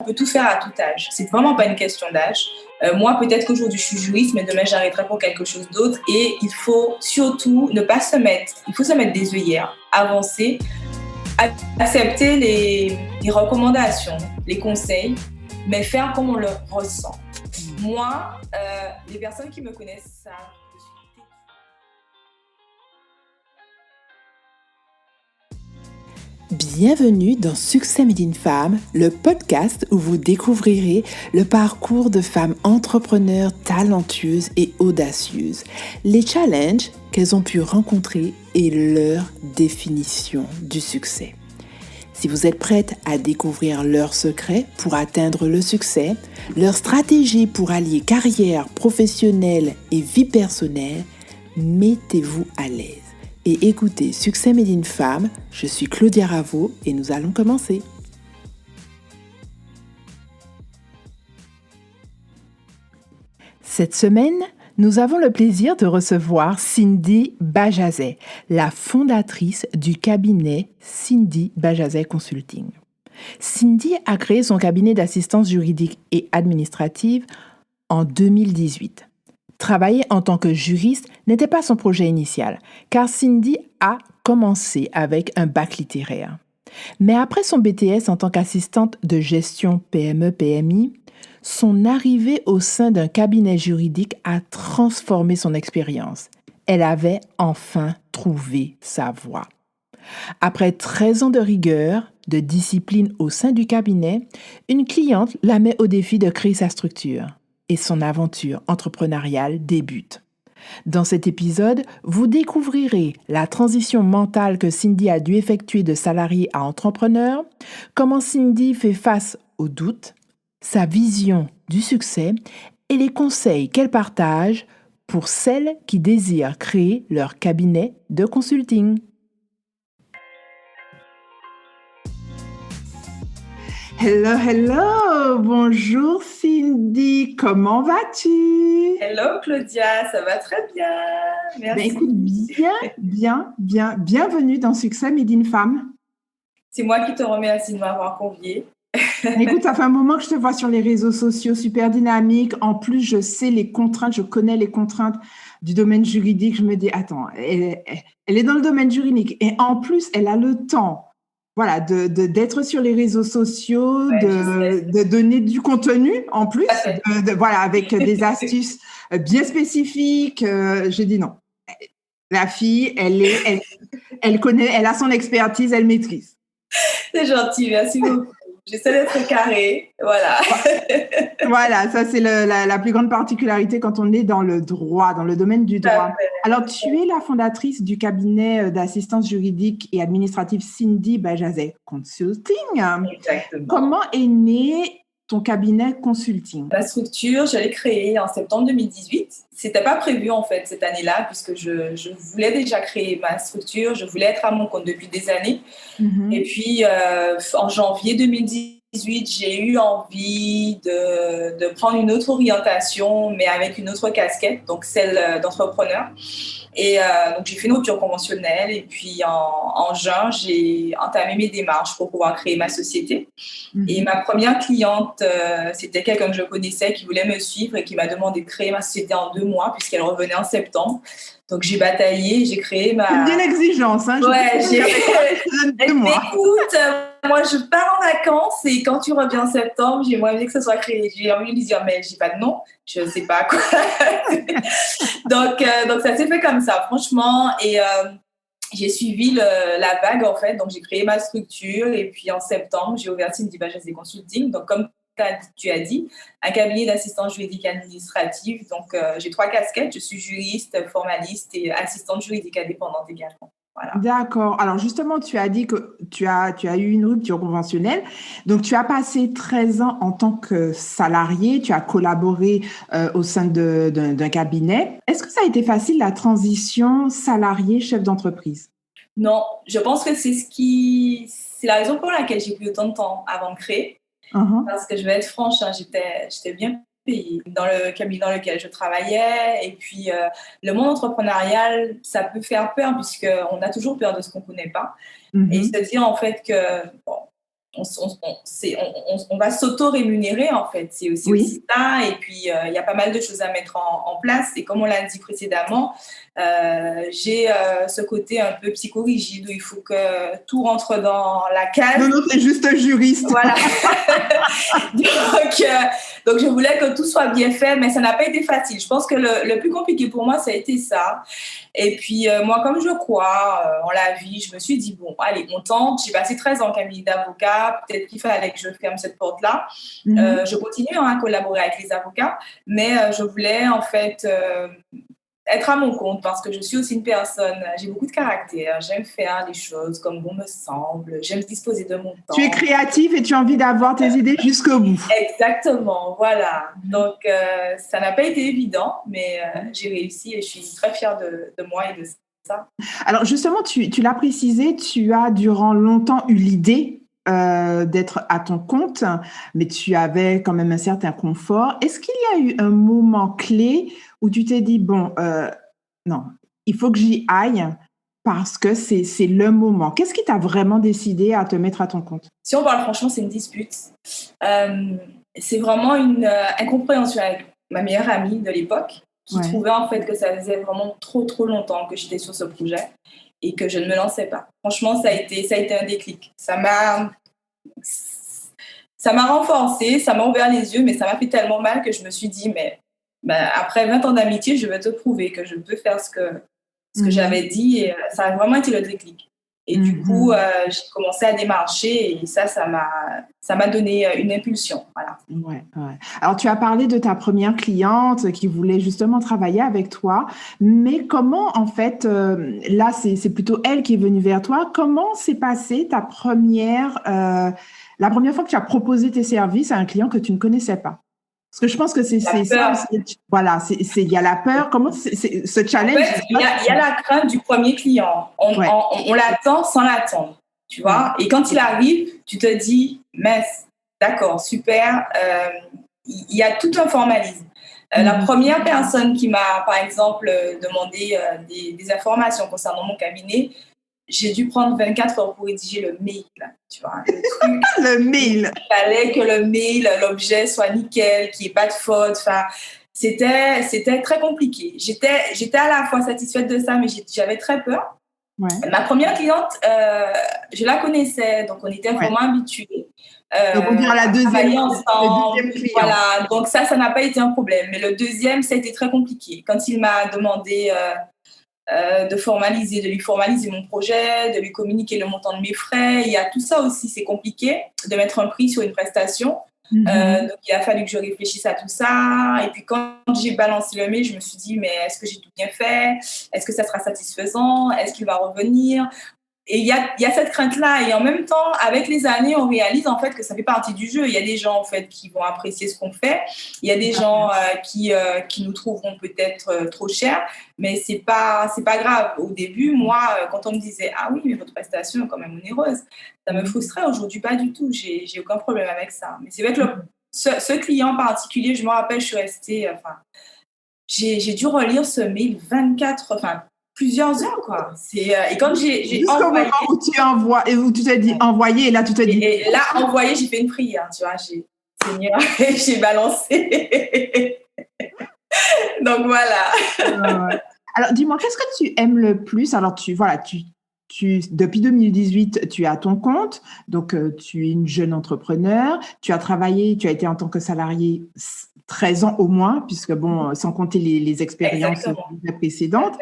peut tout faire à tout âge. C'est vraiment pas une question d'âge. Moi, peut-être qu'aujourd'hui, je suis juriste, mais demain, j'arrêterai pour quelque chose d'autre. Et il faut surtout ne pas se mettre... Il faut se mettre des œillères, avancer, accepter les recommandations, les conseils, mais faire comme on le ressent. Moi, les personnes qui me connaissent savent que je suis têtue. Bienvenue dans Succès Made in Femme, le podcast où vous découvrirez le parcours de femmes entrepreneurs talentueuses et audacieuses, les challenges qu'elles ont pu rencontrer et leur définition du succès. Si vous êtes prête à découvrir leurs secrets pour atteindre le succès, leurs stratégies pour allier carrière professionnelle et vie personnelle, mettez-vous à l'aise. Et écoutez Succès Made in Femme, je suis Claudia Ravo et nous allons commencer. Cette semaine, nous avons le plaisir de recevoir Cindy Bajazet, la fondatrice du cabinet Cindy Bajazet Consulting. Cindy a créé son cabinet d'assistance juridique et administrative en 2018. Travailler en tant que juriste n'était pas son projet initial, car Cindy a commencé avec un bac littéraire. Mais après son BTS en tant qu'assistante de gestion PME-PMI, son arrivée au sein d'un cabinet juridique a transformé son expérience. Elle avait enfin trouvé sa voie. Après 13 ans de rigueur, de discipline au sein du cabinet, une cliente la met au défi de créer sa structure. Et son aventure entrepreneuriale débute. Dans cet épisode, vous découvrirez la transition mentale que Cindy a dû effectuer de salarié à entrepreneur, comment Cindy fait face aux doutes, sa vision du succès et les conseils qu'elle partage pour celles qui désirent créer leur cabinet de consulting. Hello, bonjour Cindy, comment vas-tu? Hello Claudia, ça va très bien, merci. Écoute, bienvenue dans Succès Made in Femme. C'est moi qui te remercie de m'avoir conviée. Écoute, ça fait un moment que je te vois sur les réseaux sociaux, super dynamique. En plus, je sais les contraintes, je connais les contraintes du domaine juridique. Je me dis, attends, elle est dans le domaine juridique et en plus, elle a le temps. Voilà, d'être sur les réseaux sociaux, de donner du contenu en plus, voilà, avec des astuces bien spécifiques. J'ai dit non. La fille, elle connaît, elle a son expertise, elle maîtrise. C'est gentil, merci beaucoup. J'essaie d'être carrée, voilà. Voilà, ça c'est la plus grande particularité quand on est dans le droit, dans le domaine du droit. Alors, tu es la fondatrice du cabinet d'assistance juridique et administrative Cindy Bajazet Consulting. Exactement. Comment est né ton cabinet consulting? La structure, je l'ai créée en septembre 2018. C'était pas prévu en fait cette année-là puisque je voulais déjà créer ma structure, je voulais être à mon compte depuis des années. Et puis en janvier 2018, j'ai eu envie de prendre une autre orientation, mais avec une autre casquette, donc celle d'entrepreneur. Et donc, j'ai fait une rupture conventionnelle et puis en juin, j'ai entamé mes démarches pour pouvoir créer ma société. Et ma première cliente, c'était quelqu'un que je connaissais qui voulait me suivre et qui m'a demandé de créer ma société en 2 mois puisqu'elle revenait en septembre. Donc, j'ai bataillé, j'ai créé ma... C'est bien l'exigence, hein? Ouais, écoute, moi, je pars en vacances et quand tu reviens en septembre, j'aimerais bien que ce soit créé. J'ai envie de lui dire, mais j'ai pas de nom, je sais pas quoi. donc, ça s'est fait comme ça, franchement. Et j'ai suivi la vague, en fait. Donc, j'ai créé ma structure et puis en septembre, j'ai ouvert Cindy Bajazet Consulting. Donc, comme tu as dit, un cabinet d'assistance juridique administrative. Donc, j'ai 3 casquettes. Je suis juriste, formaliste et assistante juridique indépendante également. Voilà. D'accord. Alors, justement, tu as dit que tu as eu une rupture conventionnelle. Donc, tu as passé 13 ans en tant que salarié. Tu as collaboré au sein d'un cabinet. Est-ce que ça a été facile, la transition salarié-chef d'entreprise? Non, je pense que c'est la raison pour laquelle j'ai pris autant de temps avant de créer. Parce que je vais être franche, hein, j'étais bien payée dans le cabinet dans lequel je travaillais. Et puis, le monde entrepreneurial, ça peut faire peur puisqu'on a toujours peur de ce qu'on ne connaît pas. Et se dire en fait que on va s'auto-rémunérer, en fait. C'est aussi, Oui. aussi ça. Et puis, il y a pas mal de choses à mettre en place. Et comme on l'a dit précédemment, j'ai ce côté un peu psychorigide où il faut que tout rentre dans la case. Non, c'est juste un juriste. Voilà. donc, je voulais que tout soit bien fait, mais ça n'a pas été facile. Je pense que le plus compliqué pour moi, ça a été ça. Et puis, moi, comme je crois en la vie, je me suis dit, bon, allez, on tente. J'ai passé 13 ans en cabinet d'avocat. Peut-être qu'il fallait que je ferme cette porte-là. Je continue à collaborer avec les avocats, mais je voulais, en fait, être à mon compte parce que je suis aussi une personne, j'ai beaucoup de caractère, j'aime faire les choses comme bon me semble, j'aime disposer de mon temps. Tu es créative et tu as envie d'avoir tes idées jusqu'au bout. Exactement, voilà. Donc, ça n'a pas été évident, mais j'ai réussi et je suis très fière de moi et de ça. Alors justement, tu l'as précisé, tu as durant longtemps eu l'idée d'être à ton compte, mais tu avais quand même un certain confort. Est-ce qu'il y a eu un moment clé où tu t'es dit, bon, non, il faut que j'y aille parce que c'est le moment. Qu'est-ce qui t'a vraiment décidé à te mettre à ton compte? Si on parle franchement, c'est une dispute. C'est vraiment une incompréhension avec ma meilleure amie de l'époque qui trouvait en fait que ça faisait vraiment trop longtemps que j'étais sur ce projet et que je ne me lançais pas. Franchement, ça a été un déclic. Ça m'a renforcée, ça m'a ouvert les yeux, mais ça m'a fait tellement mal que je me suis dit, mais après 20 ans d'amitié, je vais te prouver que je peux faire ce que j'avais dit. Et ça a vraiment été le déclic. Et du coup, j'ai commencé à démarcher et ça m'a donné une impulsion. Voilà. Ouais. Alors, tu as parlé de ta première cliente qui voulait justement travailler avec toi, mais comment, en fait, là, c'est plutôt elle qui est venue vers toi. Comment s'est passée la première fois que tu as proposé tes services à un client que tu ne connaissais pas? Parce que je pense que c'est ça. Voilà, il y a la peur. Comment ce challenge? En fait, il y a la crainte du premier client. On l'attend sans l'attendre, tu vois. Et quand il arrive, tu te dis, mince, d'accord, super. Il y a tout un formalisme. La première personne qui m'a, par exemple, demandé des informations concernant mon cabinet, j'ai dû prendre 24 heures pour rédiger le mail, tu vois. Le mail. Il fallait que le mail, l'objet soit nickel, qu'il n'y ait pas de faute. Enfin, c'était très compliqué. J'étais à la fois satisfaite de ça, mais j'avais très peur. Ouais. Ma première cliente, je la connaissais, donc on était vraiment habitués. Donc on dirait la deuxième client. Voilà, donc ça n'a pas été un problème. Mais le deuxième, ça a été très compliqué. Quand il m'a demandé de lui formaliser mon projet, de lui communiquer le montant de mes frais. Il y a tout ça aussi, c'est compliqué de mettre un prix sur une prestation. Donc, il a fallu que je réfléchisse à tout ça. Et puis, quand j'ai balancé le mail, je me suis dit, mais est-ce que j'ai tout bien fait? Est-ce que ça sera satisfaisant? Est-ce qu'il va revenir? Et il y a cette crainte-là. Et en même temps, avec les années, on réalise en fait que ça fait partie du jeu. Il y a des gens en fait qui vont apprécier ce qu'on fait. Il y a des gens qui nous trouveront peut-être trop cher, mais c'est pas grave. Au début, moi, quand on me disait ah oui, mais votre prestation est quand même onéreuse, ça me frustrait. Aujourd'hui, pas du tout. J'ai aucun problème avec ça. Mais c'est vrai que ce client en particulier, je me rappelle, je suis restée. J'ai dû relire ce mail plusieurs heures, quoi. Et quand j'ai envoyé... Jusqu'au moment où tu envoies, et où tu t'es dit envoyer, et là, tu t'es dit... Et là, envoyer, j'ai fait une prière, tu vois. Seigneur, j'ai balancé. Donc, voilà. Alors, dis-moi, qu'est-ce que tu aimes le plus? Alors, depuis 2018, tu es à ton compte, donc tu es une jeune entrepreneur. Tu as été en tant que salarié 13 ans au moins, puisque, bon, sans compter les expériences précédentes.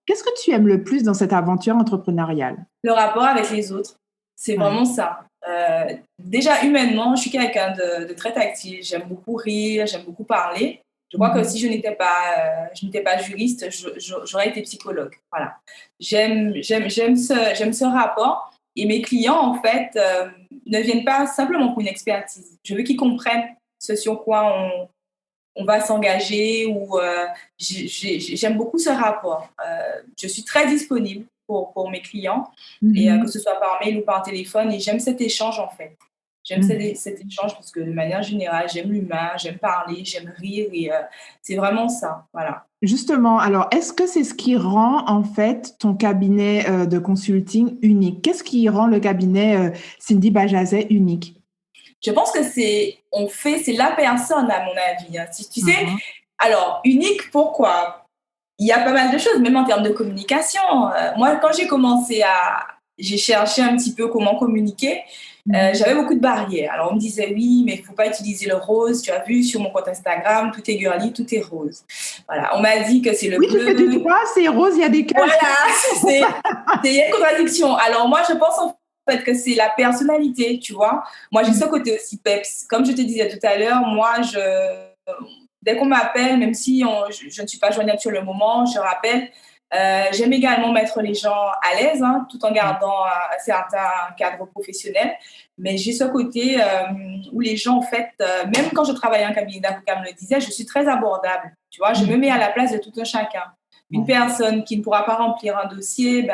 Qu'est-ce que tu aimes le plus dans cette aventure entrepreneuriale? Le rapport avec les autres. C'est vraiment ça. Déjà, humainement, je suis quelqu'un de très tactile. J'aime beaucoup rire, j'aime beaucoup parler. Je crois que si je n'étais pas juriste, j'aurais été psychologue. Voilà. J'aime ce rapport. Et mes clients, en fait, ne viennent pas simplement pour une expertise. Je veux qu'ils comprennent ce sur quoi on va s'engager ou j'aime beaucoup ce rapport. Je suis très disponible pour mes clients, et que ce soit par mail ou par téléphone, et j'aime cet échange en fait. J'aime cet échange parce que de manière générale, j'aime l'humain, j'aime parler, j'aime rire et c'est vraiment ça, voilà. Justement, alors, est-ce que c'est ce qui rend, en fait, ton cabinet de consulting unique? Qu'est-ce qui rend le cabinet Cindy Bajazet unique? Je pense que c'est la personne, à mon avis. Hein. Tu sais, alors, unique, pourquoi? Il y a pas mal de choses, même en termes de communication. Moi, quand j'ai cherché un petit peu comment communiquer, j'avais beaucoup de barrières. Alors, on me disait, oui, mais il ne faut pas utiliser le rose. Tu as vu, sur mon compte Instagram, tout est girly, tout est rose. Voilà, on m'a dit que c'est le bleu. Oui, tu fais du droit, c'est rose, il y a des cœurs. Voilà, il y a une contradiction. Alors, moi, je pense en fait que c'est la personnalité, tu vois. Moi, j'ai ce côté aussi peps. Comme je te disais tout à l'heure, moi, dès qu'on m'appelle, même si je ne suis pas joignable sur le moment, je rappelle. J'aime également mettre les gens à l'aise, hein, tout en gardant un certain cadre professionnel. Mais j'ai ce côté où les gens, en fait, même quand je travaillais en cabinet d'avocat, me le disait, je suis très abordable. Tu vois, je me mets à la place de tout un chacun. Une personne qui ne pourra pas remplir un dossier,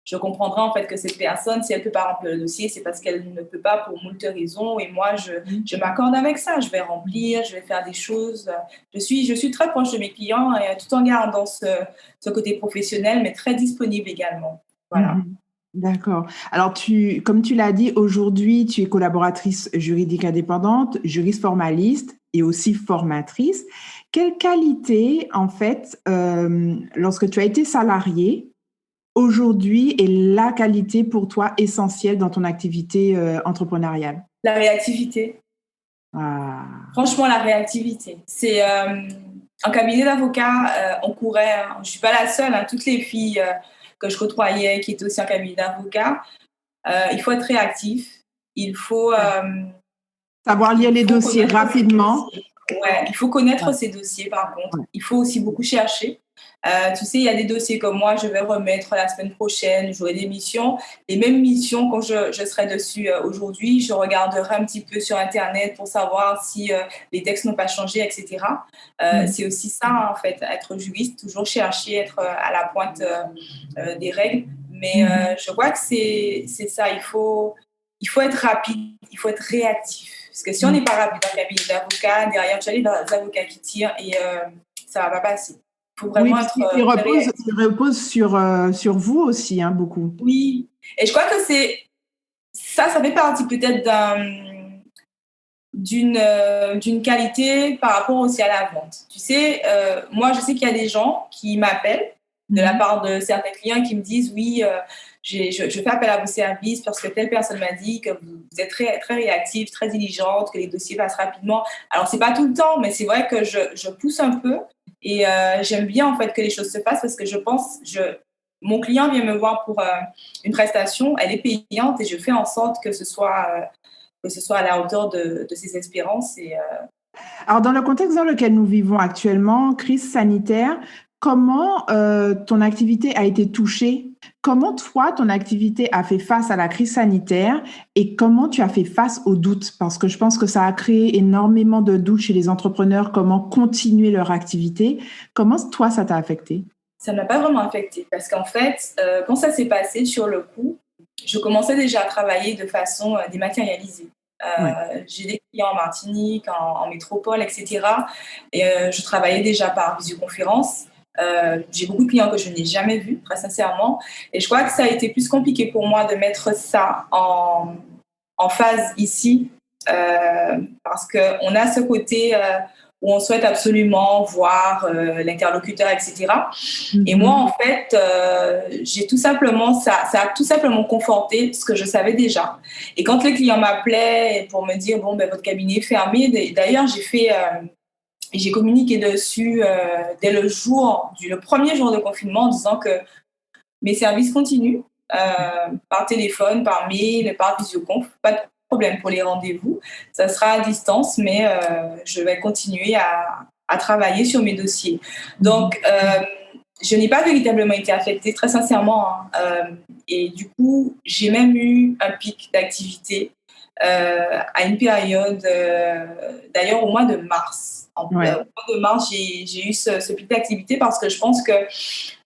je comprendrai en fait que cette personne, si elle ne peut pas remplir le dossier, c'est parce qu'elle ne peut pas pour moult raisons. Et moi, je m'accorde avec ça. Je vais remplir, je vais faire des choses. Je suis très proche de mes clients et tout en gardant ce côté professionnel, mais très disponible également. Voilà. D'accord. Alors, comme tu l'as dit, aujourd'hui, tu es collaboratrice juridique indépendante, juriste formaliste et aussi formatrice. Quelle qualité, en fait, lorsque tu as été salariée, aujourd'hui est la qualité pour toi essentielle dans ton activité entrepreneuriale? La réactivité. Ah. Franchement, la réactivité. C'est en cabinet d'avocat, on courait. Hein. Je ne suis pas la seule. Hein, toutes les filles que je côtoyais qui étaient aussi en cabinet d'avocat, il faut être réactif. Il faut savoir lire les dossiers rapidement. Ouais, il faut connaître ces dossiers par contre. Il faut aussi beaucoup chercher. Tu sais, il y a des dossiers comme moi, je vais remettre la semaine prochaine, j'aurai des missions. Les mêmes missions, quand je serai dessus aujourd'hui, je regarderai un petit peu sur Internet pour savoir si les textes n'ont pas changé, etc. C'est aussi ça, en fait, être juriste, toujours chercher, être à la pointe des règles. Mais je vois que c'est ça, il faut être rapide, il faut être réactif. Parce que si on n'est pas rapide dans le cabinet d'avocat, derrière, tu as les avocats qui tirent et ça ne va pas passer. Il faut vraiment être il repose sur vous aussi, hein, beaucoup. Oui. Et je crois que ça fait partie peut-être d'une qualité par rapport aussi à la vente. Tu sais, moi, je sais qu'il y a des gens qui m'appellent de la part de certains clients qui me disent « Oui, je fais appel à vos services parce que telle personne m'a dit que vous êtes très, très réactive, très diligente, que les dossiers passent rapidement. » Alors, ce n'est pas tout le temps, mais c'est vrai que je pousse un peu et j'aime bien en fait que les choses se fassent parce que je pense, mon client vient me voir pour une prestation, elle est payante et je fais en sorte que ce soit à la hauteur de ses espérances. Alors, dans le contexte dans lequel nous vivons actuellement, crise sanitaire, comment ton activité a été touchée? Comment toi, ton activité a fait face à la crise sanitaire et comment tu as fait face aux doutes? Parce que je pense que ça a créé énormément de doutes chez les entrepreneurs, comment continuer leur activité. Comment toi, ça t'a affecté? Ça ne m'a pas vraiment affecté parce qu'en fait, quand ça s'est passé sur le coup, je commençais déjà à travailler de façon dématérialisée. J'ai des clients en Martinique, en métropole, etc. Et je travaillais déjà par visioconférence. J'ai beaucoup de clients que je n'ai jamais vus, très sincèrement. Et je crois que ça a été plus compliqué pour moi de mettre ça en phase ici parce qu'on a ce côté où on souhaite absolument voir l'interlocuteur, etc. Et moi, en fait, j'ai tout simplement, ça a tout simplement conforté ce que je savais déjà. Et quand les clients m'appelaient pour me dire, bon, votre cabinet est fermé, d'ailleurs, j'ai communiqué dessus dès le premier jour de confinement en disant que mes services continuent par téléphone, par mail, par visioconf, pas de problème pour les rendez-vous. Ça sera à distance, mais je vais continuer à travailler sur mes dossiers. Donc, je n'ai pas véritablement été affectée, très sincèrement. Hein. Et du coup, j'ai même eu un pic d'activité à une période, d'ailleurs au mois de mars. Au mois de mars, j'ai eu ce pic d'activité parce que je pense que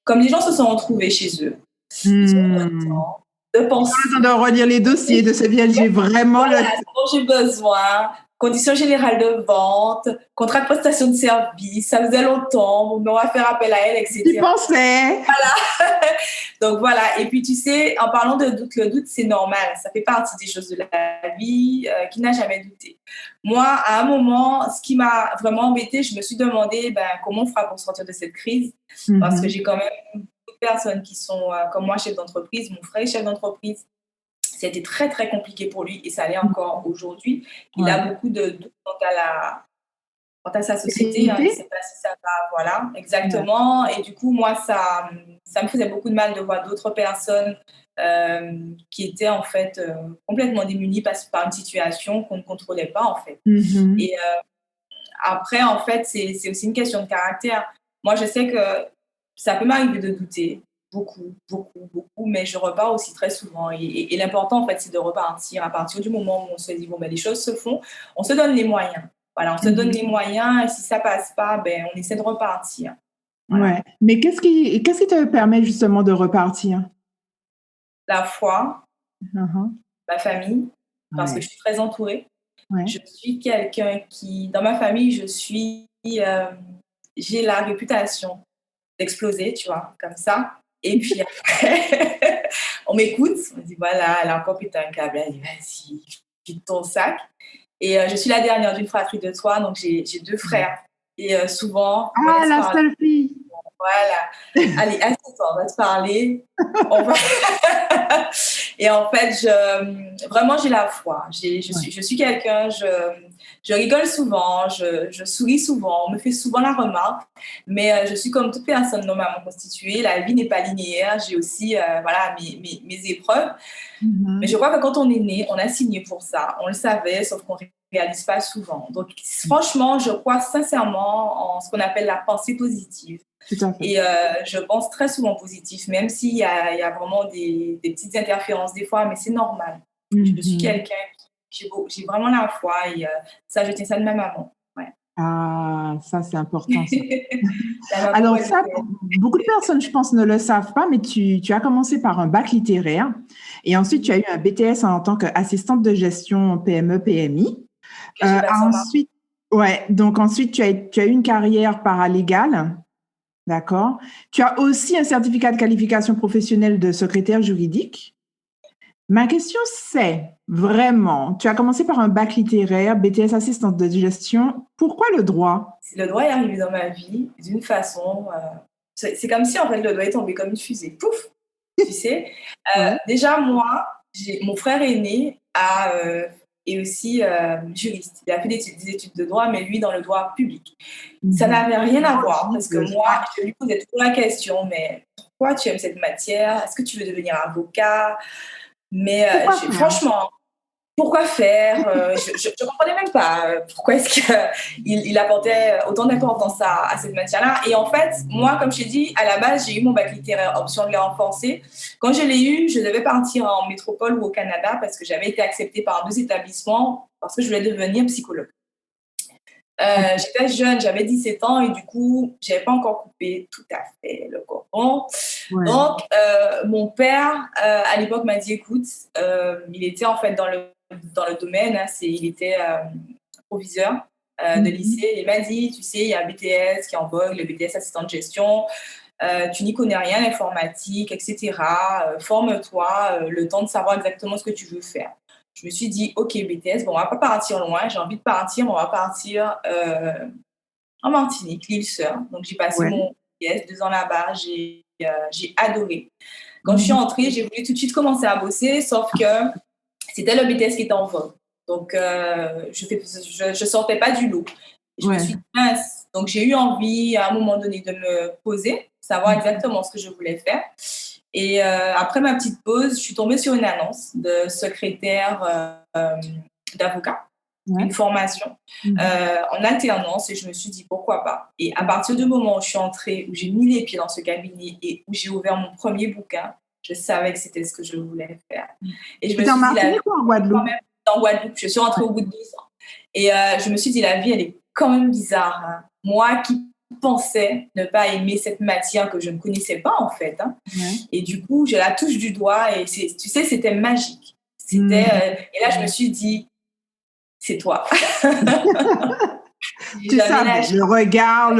comme les gens se sont retrouvés chez eux, ils ont eu le temps de penser. De relire les dossiers, de se dire, j'ai vraiment voilà, dont j'ai besoin. Conditions générales de vente, contrat de prestation de service, ça faisait longtemps, mais on va faire appel à elle, etc. Tu pensais. Voilà. Donc voilà, et puis tu sais, en parlant de doute, le doute c'est normal, ça fait partie des choses de la vie, qui n'a jamais douté. Moi, à un moment, ce qui m'a vraiment embêtée, je me suis demandé comment on fera pour sortir de cette crise, parce que j'ai quand même beaucoup de personnes qui sont comme moi chef d'entreprise, mon frère est chef d'entreprise. Ça a été très, très compliqué pour lui et ça l'est encore aujourd'hui. Il a beaucoup de doutes quant à sa société. Hein, il ne sait pas si ça va. Voilà, exactement. Ouais. Et du coup, moi, ça me faisait beaucoup de mal de voir d'autres personnes qui étaient en fait complètement démunies par une situation qu'on ne contrôlait pas en fait. Mm-hmm. Et après, en fait, c'est aussi une question de caractère. Moi, je sais que ça peut m'arriver de douter. Beaucoup, mais je repars aussi très souvent. Et l'important, en fait, c'est de repartir. À partir du moment où on se dit, les choses se font, on se donne les moyens. Voilà, on se donne les moyens et si ça passe pas, on essaie de repartir. Voilà. Ouais. Mais qu'est-ce qui te permet justement de repartir? La foi, ma famille, parce que je suis très entourée. Ouais. Je suis quelqu'un qui, dans ma famille, j'ai la réputation d'exploser, tu vois, comme ça. Et puis après, on m'écoute, on me dit voilà, elle a encore pété un câble, elle dit vas-y, vide ton sac. Et je suis la dernière d'une fratrie de toi, donc j'ai 2 frères. Et souvent, ah, la seule fille. Voilà. Allez, assieds-toi, on va te parler. Et en fait, vraiment, j'ai la foi. Je suis quelqu'un, je rigole souvent, je souris souvent, on me fait souvent la remarque, mais je suis comme toute personne normalement constituée. La vie n'est pas linéaire, j'ai aussi mes épreuves. Mm-hmm. Mais je crois que quand on est né, on a signé pour ça. On le savait, sauf qu'on ne réalise pas souvent. Donc, franchement, je crois sincèrement en ce qu'on appelle la pensée positive. Et je pense très souvent positif, même s'il y a vraiment des petites interférences des fois, mais c'est normal. Mm-hmm. Je suis quelqu'un j'ai vraiment la foi et ça, je tiens ça de ma maman. Ouais. Ah, ça, c'est important. Ça. Alors ça, beaucoup de personnes, je pense, ne le savent pas, mais tu as commencé par un bac littéraire et ensuite, tu as eu un BTS en tant qu'assistante de gestion PME-PMI. Ensuite, tu as eu une carrière paralégale. D'accord. Tu as aussi un certificat de qualification professionnelle de secrétaire juridique. Ma question, c'est vraiment, tu as commencé par un bac littéraire, BTS assistante de gestion. Pourquoi le droit? Le droit est arrivé dans ma vie d'une façon... c'est comme si, en fait, le droit est tombé comme une fusée. Pouf! Tu sais. Déjà, moi, mon frère aîné est aussi juriste. Il a fait des études de droit, mais lui, dans le droit public. Ça n'avait rien à voir, parce que moi, je lui posais toujours la question, mais pourquoi tu aimes cette matière? Est-ce que tu veux devenir avocat? Mais franchement, pourquoi faire? Je ne comprenais même pas pourquoi est-ce qu'il apportait autant d'importance à cette matière-là. Et en fait, moi, comme je t'ai dit, à la base, j'ai eu mon bac littéraire option anglais renforcé. Quand je l'ai eu, je devais partir en métropole ou au Canada parce que j'avais été acceptée par 2 établissements parce que je voulais devenir psychologue. J'étais jeune, j'avais 17 ans et du coup, je n'avais pas encore coupé tout à fait le cordon. Ouais. Donc, mon père, à l'époque, m'a dit, écoute, il était en fait dans le domaine, hein, il était proviseur de lycée. Il m'a dit, tu sais, il y a un BTS qui est en vogue, le BTS assistant de gestion. Tu n'y connais rien, l'informatique, etc. Forme-toi, le temps de savoir exactement ce que tu veux faire. Je me suis dit, OK, BTS, on ne va pas partir loin. J'ai envie de partir, on va partir en Martinique, l'île Sœur. Donc, j'ai passé mon BTS, 2 ans là-bas. J'ai adoré. Quand je suis entrée, j'ai voulu tout de suite commencer à bosser, sauf que c'était le BTS qui était en vogue. Donc, je sortais pas du lot. Je me suis dit, mince. Donc, j'ai eu envie, à un moment donné, de me poser, savoir exactement ce que je voulais faire. Et après ma petite pause, je suis tombée sur une annonce de secrétaire d'avocat, une formation en alternance, et je me suis dit pourquoi pas. Et à partir du moment où je suis entrée, où j'ai mis les pieds dans ce cabinet et où j'ai ouvert mon premier bouquin, je savais que c'était ce que je voulais faire. Et je me suis dit, Martinique ou en Guadeloupe? En Guadeloupe, je suis rentrée au bout de 10 ans. Et je me suis dit, la vie, elle est quand même bizarre. Hein. Moi qui pensais ne pas aimer cette matière que je ne connaissais pas, en fait. Hein. Et du coup, je la touche du doigt et tu sais, c'était magique. Et là, je me suis dit, c'est toi. Tu savais, le regard,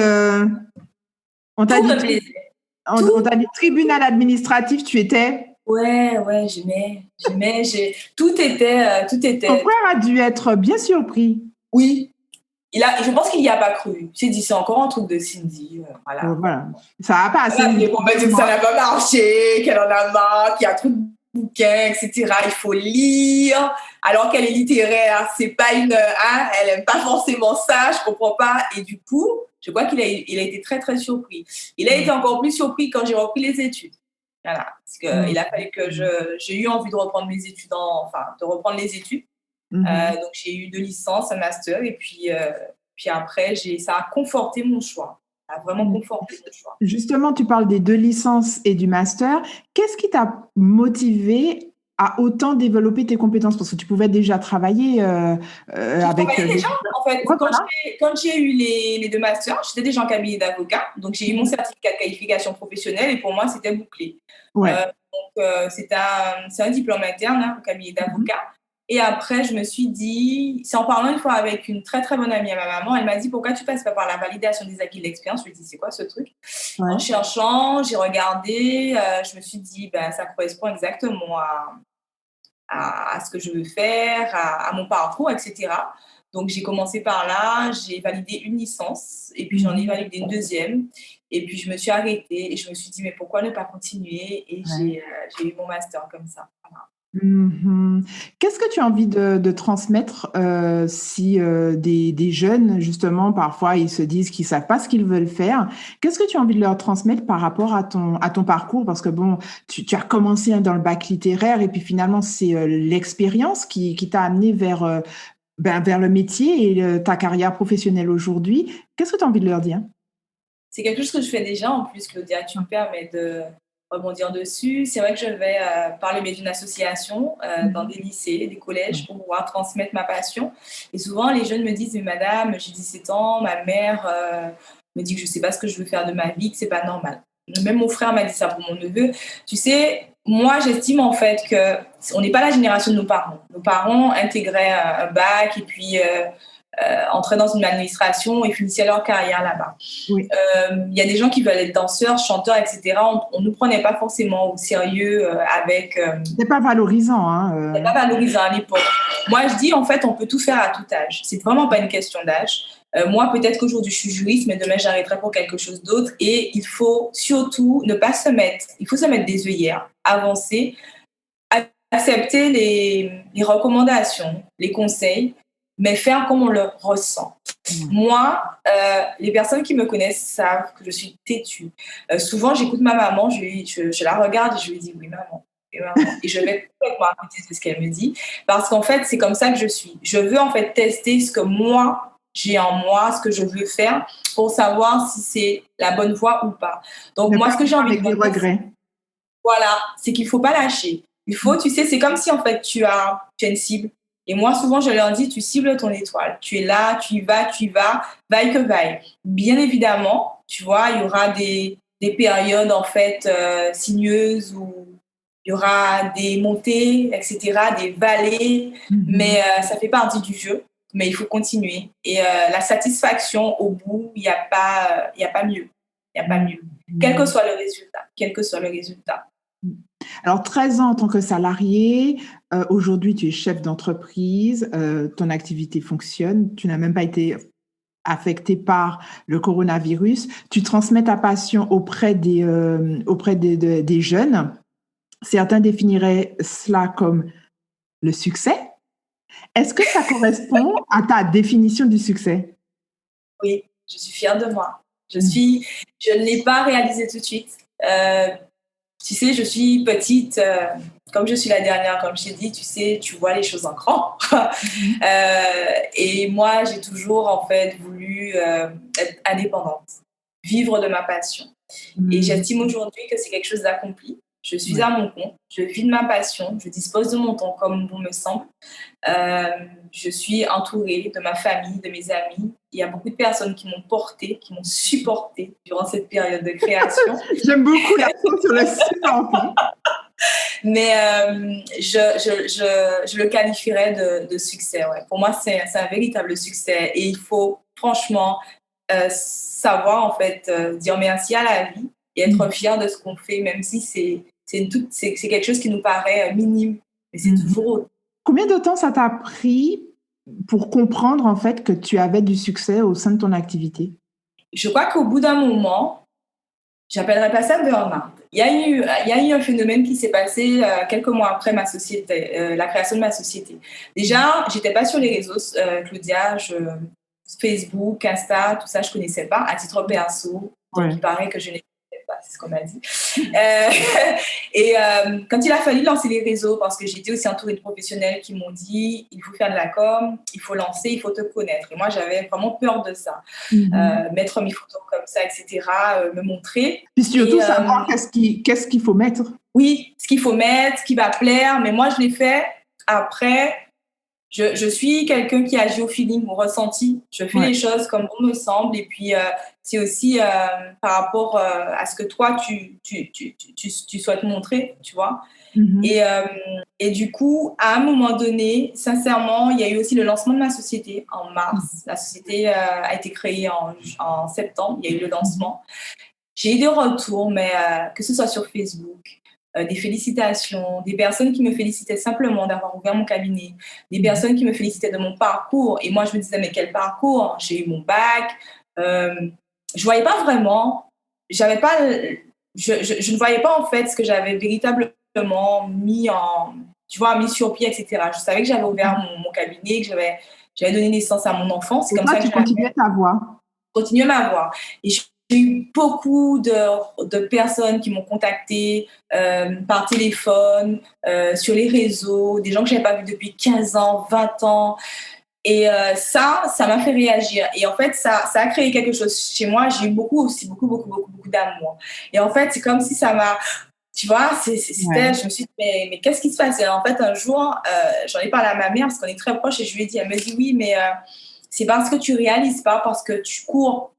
on t'a dit, on t'a dit tribunal administratif, tu étais... Ouais, j'aimais. Tout était. Ton frère a dû être bien surpris. Oui. Je pense qu'il n'y a pas cru. Il s'est dit, c'est encore un truc de Cindy. Voilà. Voilà. Ça n'a pas assez. Ça n'a pas marché, qu'elle en a marre, qu'il y a trop de bouquins, etc. Il faut lire. Alors qu'elle est littéraire, c'est pas elle aime pas forcément ça, je comprends pas. Et du coup, je crois qu'il a été très, très surpris. Il a été encore plus surpris quand j'ai repris les études. Voilà. Parce qu'il a fallu que j'ai eu envie de reprendre mes études, de reprendre les études. Donc, j'ai eu 2 licences, un master, et puis après, ça a conforté mon choix. Ça a vraiment conforté mon choix. Justement, tu parles des 2 licences et du master. Qu'est-ce qui t'a motivé à autant développer tes compétences? Parce que tu pouvais déjà travailler avec... déjà, en fait. Quand j'ai eu les 2 masters, j'étais déjà en cabinet d'avocat. Donc, j'ai eu mon certificat de qualification professionnelle et pour moi, c'était bouclé. Ouais. Donc, c'est un diplôme interne, hein, au cabinet d'avocat. Et après, je me suis dit, c'est en parlant une fois avec une très, très bonne amie à ma maman, elle m'a dit, pourquoi tu passes pas par la validation des acquis de l'expérience? Je lui ai dit, c'est quoi ce truc? En cherchant, j'ai regardé, je me suis dit, ça correspond exactement à ce que je veux faire, à mon parcours, etc. Donc, j'ai commencé par là, j'ai validé une licence et puis j'en ai validé une deuxième. Et puis, je me suis arrêtée et je me suis dit, mais pourquoi ne pas continuer? Et j'ai eu mon master comme ça. Voilà. Qu'est-ce que tu as envie de transmettre si des jeunes, justement, parfois, ils se disent qu'ils ne savent pas ce qu'ils veulent faire? Qu'est-ce que tu as envie de leur transmettre par rapport à ton parcours? Parce que, bon, tu as commencé dans le bac littéraire et puis finalement, c'est l'expérience qui t'a amené vers le métier et ta carrière professionnelle aujourd'hui. Qu'est-ce que tu as envie de leur dire? C'est quelque chose que je fais déjà, en plus, Claudia, tu me permets de rebondir dessus. C'est vrai que je vais par le biais d'une association dans des lycées, des collèges pour pouvoir transmettre ma passion. Et souvent, les jeunes me disent, mais madame, j'ai 17 ans, ma mère me dit que je ne sais pas ce que je veux faire de ma vie, que ce n'est pas normal. Même mon frère m'a dit ça pour mon neveu. Tu sais, moi, j'estime en fait qu'on n'est pas la génération de nos parents. Nos parents intégraient un bac et puis entraient dans une administration et finissaient leur carrière là-bas. Oui. Y a des gens qui veulent être danseurs, chanteurs, etc. On ne nous prenait pas forcément au sérieux avec... C'est pas valorisant. Hein, C'est pas valorisant à l'époque. Moi, je dis, en fait, on peut tout faire à tout âge. C'est vraiment pas une question d'âge. Moi, peut-être qu'aujourd'hui, je suis juriste, mais demain, j'arrêterai pour quelque chose d'autre. Et il faut surtout ne pas se mettre... Il faut se mettre des œillères, avancer, accepter les recommandations, les conseils, mais faire comme on le ressent. Moi, les personnes qui me connaissent savent que je suis têtue. Souvent, j'écoute ma maman, je la regarde et je lui dis « oui, maman ». Et je vais complètement à côté de ce qu'elle me dit. Parce qu'en fait, c'est comme ça que je suis. Je veux en fait tester ce que moi, j'ai en moi, ce que je veux faire pour savoir si c'est la bonne voie ou pas. Donc, moi, ce que j'ai envie de dire, voilà, c'est qu'il ne faut pas lâcher. Il faut, tu sais, c'est comme si en fait, tu as une cible. Et moi, souvent, je leur dis, tu cibles ton étoile. Tu es là, tu y vas, vaille que vaille. Bien évidemment, tu vois, il y aura des périodes, en fait, sinueuses où il y aura des montées, etc., des vallées. Mais ça fait partie du jeu. Mais il faut continuer. Et la satisfaction, au bout, il n'y a pas mieux. Il n'y a pas mieux. Quel que soit le résultat. Alors, 13 ans en tant que salarié, aujourd'hui, tu es chef d'entreprise, ton activité fonctionne, tu n'as même pas été affecté par le coronavirus, tu transmets ta passion auprès des jeunes. Certains définiraient cela comme le succès. Est-ce que ça correspond à ta définition du succès? Oui, je suis fière de moi. Je ne l'ai pas réalisé tout de suite. Tu sais, je suis petite, comme je suis la dernière, comme je t'ai dit, tu sais, tu vois les choses en grand. Et moi, j'ai toujours, en fait, voulu être indépendante, vivre de ma passion. Et j'estime aujourd'hui que c'est quelque chose d'accompli. Je suis à mon compte, je vis de ma passion, je dispose de mon temps comme bon me semble. Je suis entourée de ma famille, de mes amis, il y a beaucoup de personnes qui m'ont porté, qui m'ont supporté durant cette période de création. J'aime beaucoup l'accent sur le supporter. Mais je le qualifierais de succès. Ouais. Pour moi, c'est un véritable succès. Et il faut franchement savoir, en fait, dire merci à la vie et être fier de ce qu'on fait, même si c'est quelque chose qui nous paraît minime. Mais c'est toujours... Combien de temps ça t'a pris pour comprendre, en fait, que tu avais du succès au sein de ton activité? Je crois qu'au bout d'un moment, j'appellerais pas ça burn-out. Il y a eu un phénomène qui s'est passé quelques mois après ma société, la création de ma société. Déjà, j'étais pas sur les réseaux, Claudia, Facebook, Insta, tout ça, je connaissais pas à titre perso. Donc, il paraît que je n'ai pas, c'est ce qu'on m'a dit. Et quand il a fallu lancer les réseaux, parce que j'étais aussi entourée de professionnels qui m'ont dit il faut faire de la com, il faut lancer, il faut te connaître. Et moi, j'avais vraiment peur de ça. Mettre mes photos comme ça, etc., me montrer. Puis surtout, savoir qu'est-ce qu'il faut mettre. Oui, ce qu'il faut mettre, ce qui va plaire. Mais moi, je l'ai fait après. Je suis quelqu'un qui agit au feeling, au ressenti. Je fais les choses comme bon me semble. Et puis, c'est aussi par rapport à ce que toi, tu souhaites montrer, tu vois. Et du coup, à un moment donné, sincèrement, il y a eu aussi le lancement de ma société en mars. La société a été créée en septembre. Il y a eu le lancement. J'ai eu des retours, mais que ce soit sur Facebook, des félicitations, des personnes qui me félicitaient simplement d'avoir ouvert mon cabinet, des personnes qui me félicitaient de mon parcours. Et moi, je me disais, mais quel parcours? J'ai eu mon bac. Je voyais pas vraiment, je ne voyais pas en fait ce que j'avais véritablement mis sur pied, etc. Je savais que j'avais ouvert mon cabinet, que j'avais donné naissance à mon enfant. C'est comme ça que tu continuais ta voie. Continuer ma voie. Et j'ai eu beaucoup de personnes qui m'ont contactée par téléphone, sur les réseaux, des gens que je n'avais pas vus depuis 15 ans, 20 ans. Et ça m'a fait réagir. Et en fait, ça a créé quelque chose chez moi. J'ai eu beaucoup d'amour. Et en fait, c'est comme si ça m'a... Tu vois, je me suis dit, mais qu'est-ce qui se passe? Et en fait, un jour, j'en ai parlé à ma mère parce qu'on est très proches et je lui ai dit, elle me dit, oui, mais... c'est parce que tu réalises pas, parce que tu cours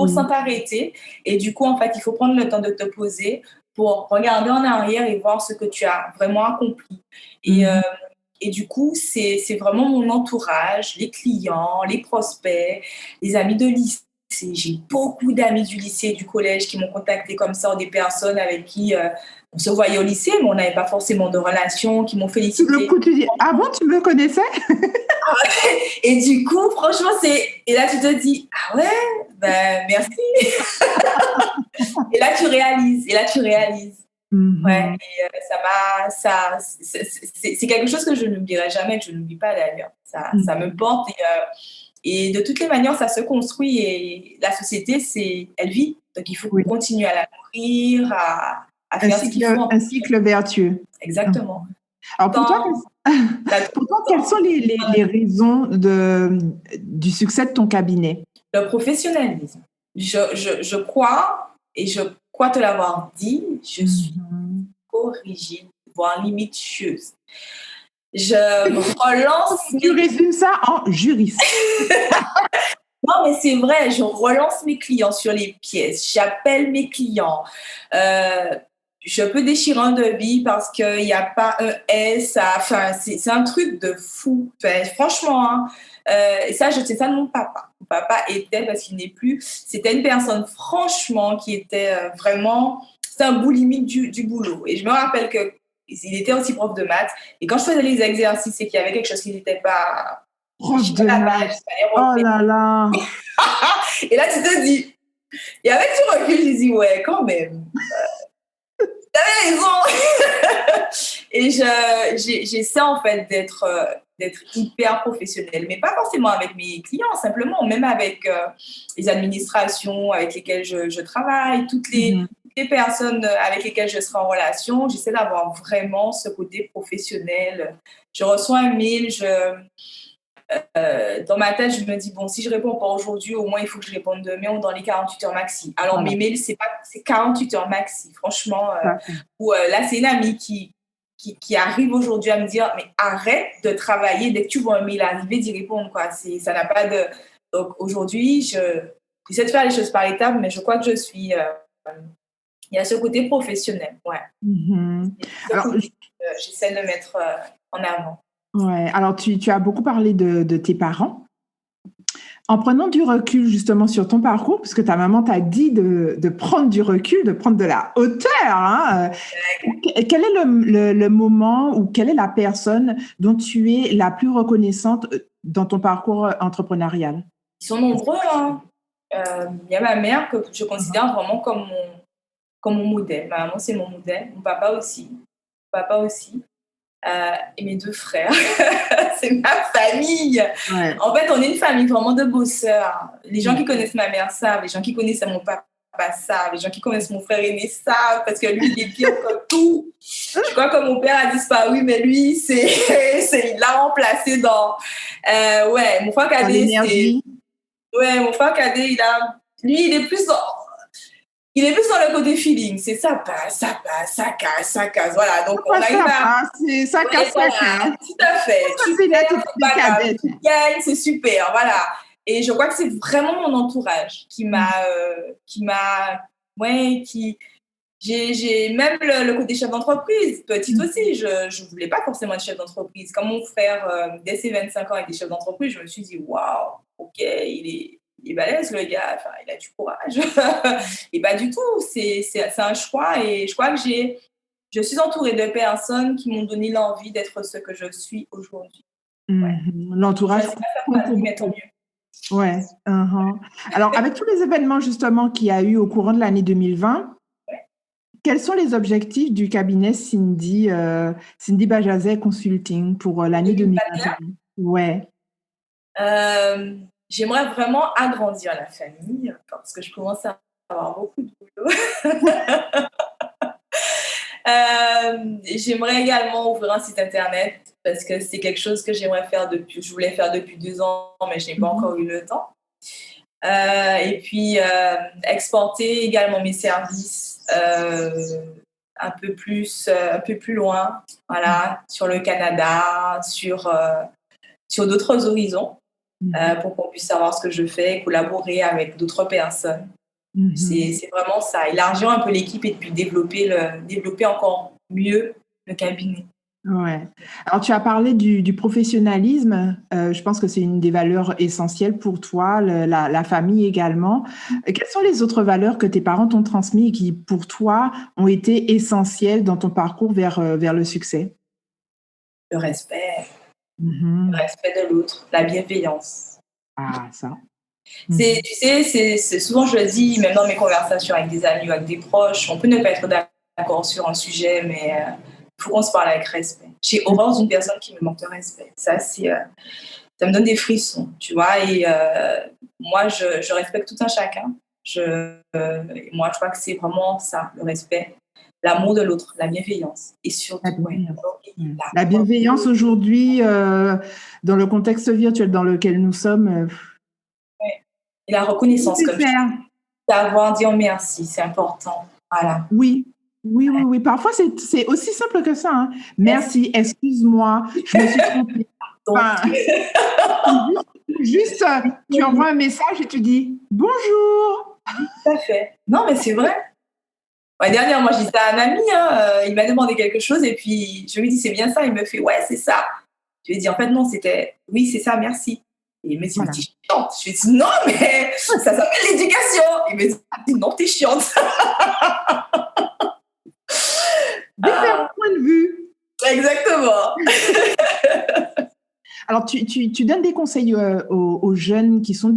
sans t'arrêter. Et du coup, en fait, il faut prendre le temps de te poser pour regarder en arrière et voir ce que tu as vraiment accompli. Et du coup, c'est vraiment mon entourage, les clients, les prospects, les amis de lycée. J'ai beaucoup d'amis du lycée et du collège qui m'ont contacté comme ça, des personnes avec qui on se voyait au lycée, mais on n'avait pas forcément de relation, qui m'ont félicité. Le coup, tu dis, ah bon, tu me connaissais? Et du coup, franchement, et là, tu te dis, ah ouais, ben merci. Et là, tu réalises. Ouais, et c'est quelque chose que je n'oublierai jamais, que je n'oublie pas d'ailleurs. Ça me porte et de toutes les manières, ça se construit et la société, elle vit. Donc, il faut continuer à la nourrir, à faire ce qu'il faut. Un cycle vertueux. Exactement. Alors, pour toi, quelles sont les raisons du succès de ton cabinet? Le professionnalisme. Je crois, et je crois te l'avoir dit, je suis rigide, voire limite chieuse. Je relance... Tu résumes ça en juriste. Non, mais c'est vrai, je relance mes clients sur les pièces, j'appelle mes clients. Je peux déchirer un devis parce qu'il n'y a pas un S. C'est un truc de fou. Enfin, franchement, hein. Ça, je sais ça de mon papa. Mon papa était, parce qu'il n'est plus, c'était une personne, franchement, qui était vraiment... C'était un bout limite du boulot. Et je me rappelle qu'il était aussi prof de maths. Et quand je faisais les exercices et qu'il y avait quelque chose qui n'était pas... Prof de maths. Oh là là. Et là, tu te dis... Et avec du recul, je dis, ouais, quand même... T'avais raison. Et j'essaie en fait d'être hyper professionnelle, mais pas forcément avec mes clients, simplement même avec les administrations avec lesquelles je travaille, toutes les personnes avec lesquelles je serai en relation. J'essaie d'avoir vraiment ce côté professionnel. Je reçois un mail, dans ma tête, je me dis, bon, si je réponds pas aujourd'hui, au moins, il faut que je réponde demain ou dans les 48 heures maxi. Alors, mes mails, c'est 48 heures maxi, franchement. Là, c'est une amie qui arrive aujourd'hui à me dire, mais arrête de travailler. Dès que tu vois un mail arriver, d'y répondre, quoi. Ça n'a pas de... Donc, aujourd'hui, j'essaie de faire les choses par étapes, mais je crois que il y a ce côté professionnel, ouais. Alors, J'essaie de mettre en avant. ouais. Alors, tu as beaucoup parlé de tes parents. En prenant du recul justement sur ton parcours, puisque ta maman t'a dit de prendre du recul, de prendre de la hauteur, hein, quel est le moment ou quelle est la personne dont tu es la plus reconnaissante dans ton parcours entrepreneurial? Ils sont nombreux, hein. Il y a ma mère que je considère vraiment comme mon modèle. Ma maman, c'est mon modèle. Mon papa aussi. Et mes 2 frères. C'est ma famille. Ouais. En fait, on est une famille vraiment de bosseurs. Les gens qui connaissent ma mère savent, les gens qui connaissent mon papa savent, les gens qui connaissent mon frère aîné savent, parce que lui, il est pire que tout. Je crois que mon père a disparu, mais lui, il l'a remplacé dans... ouais, mon frère cadet, mon frère cadet, lui, il est plus dans le côté feeling. C'est ça passe, ça casse. Voilà. Donc, on arrive ça casse. Tout à fait. Tu gagnes, c'est super. Voilà. Et je crois que c'est vraiment mon entourage qui j'ai même le côté chef d'entreprise. Petite aussi, je voulais pas forcément être chef d'entreprise. Quand mon frère, dès ses 25 ans, était chef d'entreprise, je me suis dit, waouh, ok, il est balèze, le gars, enfin, il a du courage. Et pas du tout, c'est un choix. Et je crois que je suis entourée de personnes qui m'ont donné l'envie d'être ce que je suis aujourd'hui. Ouais. L'entourage. Mais tant mieux. Ouais. Alors, avec tous les événements justement qu'il y a eu au courant de l'année 2020, quels sont les objectifs du cabinet Cindy Bajazet Consulting pour l'année 2021? Ouais. J'aimerais vraiment agrandir la famille parce que je commence à avoir beaucoup de boulot. J'aimerais également ouvrir un site internet parce que c'est quelque chose que je voulais faire depuis 2 ans, mais je n'ai pas encore eu le temps. Et puis, exporter également mes services un peu plus loin, voilà, sur le Canada, sur d'autres horizons. Pour qu'on puisse savoir ce que je fais, collaborer avec d'autres personnes. C'est vraiment ça, élargir un peu l'équipe et puis développer encore mieux le cabinet. Ouais. Alors, tu as parlé du professionnalisme. Je pense que c'est une des valeurs essentielles pour toi, la famille également. Quelles sont les autres valeurs que tes parents t'ont transmises et qui, pour toi, ont été essentielles dans ton parcours vers le succès? Le respect. Le respect de l'autre, la bienveillance. Ah, ça. Tu sais, c'est souvent, je le dis, même dans mes conversations avec des amis ou avec des proches, on peut ne pas être d'accord sur un sujet, mais il faut qu'on se parle avec respect. J'ai horreur d'une personne qui me manque de respect. Ça me donne des frissons, tu vois. Et moi, je respecte tout un chacun. Moi, je crois que c'est vraiment ça, le respect. L'amour de l'autre, la bienveillance. Et surtout, la bienveillance aujourd'hui, dans le contexte virtuel dans lequel nous sommes. Et la reconnaissance, comme je dis. Savoir dire merci, c'est important. Voilà. Oui. Parfois, c'est aussi simple que ça. Hein. Merci, excuse-moi, je me suis trompée. Enfin, juste, tu envoies un message et tu dis « Bonjour ». Tout à fait. Non, mais c'est vrai. Dernièrement, je disais à un ami, il m'a demandé quelque chose et puis je lui dis « C'est bien ça ?» Il me fait « Ouais, c'est ça ». Je lui ai dit « En fait, non, c'était « Oui, c'est ça, merci ». Et il me dit « Mais t'es chiante ». Je lui ai dit « Non, mais ça s'appelle l'éducation ». Il me dit « Non, t'es chiante ». Différents points de vue. Exactement. Alors, tu donnes des conseils aux jeunes qui sont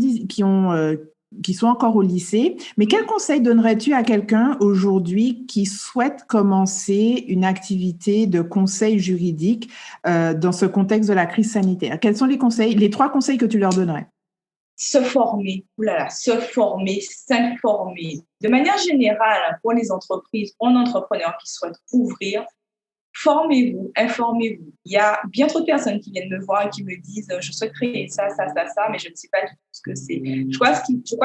encore au lycée, mais quel conseil donnerais-tu à quelqu'un aujourd'hui qui souhaite commencer une activité de conseil juridique dans ce contexte de la crise sanitaire? Quels sont les 3 conseils que tu leur donnerais? Se former, s'informer. De manière générale, pour les entreprises, pour un entrepreneur qui souhaite ouvrir, formez-vous, informez-vous. Il y a bien trop de personnes qui viennent me voir et qui me disent « Je souhaite créer ça, mais je ne sais pas du tout ce que c'est. » Je crois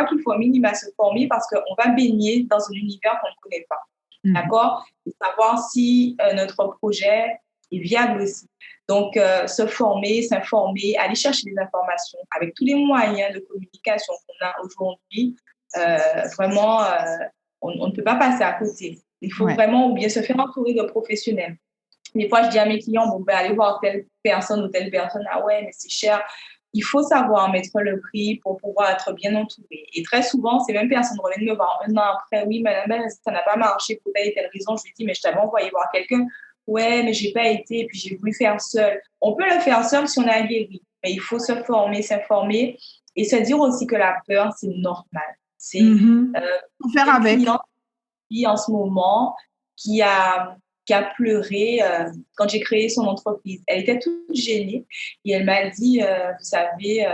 qu'il faut au minimum se former parce qu'on va baigner dans un univers qu'on ne connaît pas. D'accord? Et savoir si notre projet et viable aussi. Donc, se former, s'informer, aller chercher des informations avec tous les moyens de communication qu'on a aujourd'hui, vraiment, on ne peut pas passer à côté. Il faut vraiment bien se faire entourer de professionnels. Des fois, je dis à mes clients, bon, ben, allez voir telle personne ou telle personne. Ah ouais, mais c'est cher. Il faut savoir mettre le prix pour pouvoir être bien entouré. Et très souvent, ces mêmes personnes reviennent me voir un an après. Oui, madame, ça n'a pas marché pour telle et telle raison. Je lui dis, mais je t'avais envoyé voir quelqu'un. Ouais, mais j'ai pas été. Et puis, j'ai voulu faire seul. On peut le faire seul si on est aguerri. Mais il faut se former, s'informer et se dire aussi que la peur, c'est normal. C'est faut faire avec. En ce moment qui a pleuré quand j'ai créé son entreprise. Elle était toute gênée et elle m'a dit, vous savez,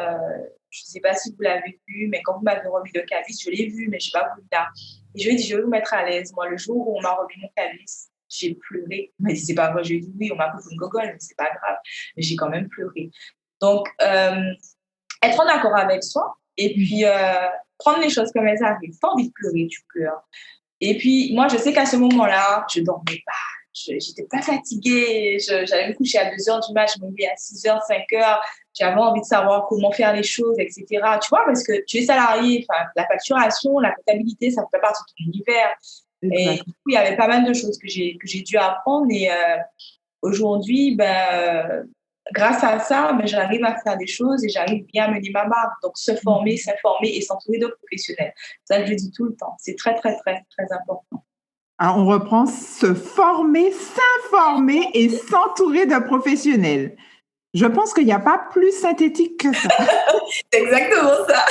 je ne sais pas si vous l'avez vu, mais quand vous m'avez remis le calice, je l'ai vu, mais je n'ai pas voulu là. Et je lui ai dit, je vais vous mettre à l'aise. Moi, le jour où on m'a remis mon calice, j'ai pleuré. Elle m'a dit, c'est pas vrai. Je lui ai dit, oui, on m'a pris une gogole, mais c'est pas grave. Mais j'ai quand même pleuré. Donc, être en accord avec soi et puis prendre les choses comme elles arrivent. T'as envie de pleurer, tu pleures. Et puis, moi, je sais qu'à ce moment-là, je dormais pas. J'étais pas fatiguée. J'allais me coucher à 2 heures du mat, je me levais à 6 heures, 5 heures. J'avais envie de savoir comment faire les choses, etc. Tu vois, parce que tu es salarié, la facturation, la comptabilité, ça fait partie de ton univers. Exact. Et du coup, il y avait pas mal de choses que j'ai dû apprendre. Et aujourd'hui, grâce à ça, j'arrive à faire des choses et j'arrive bien à mener ma marque. Donc, se former, s'informer et s'entourer de professionnels. Ça, je le dis tout le temps. C'est très, très, très, très important. Alors, on reprend se former, s'informer et s'entourer de professionnels. Je pense qu'il n'y a pas plus synthétique que ça. C'est exactement ça.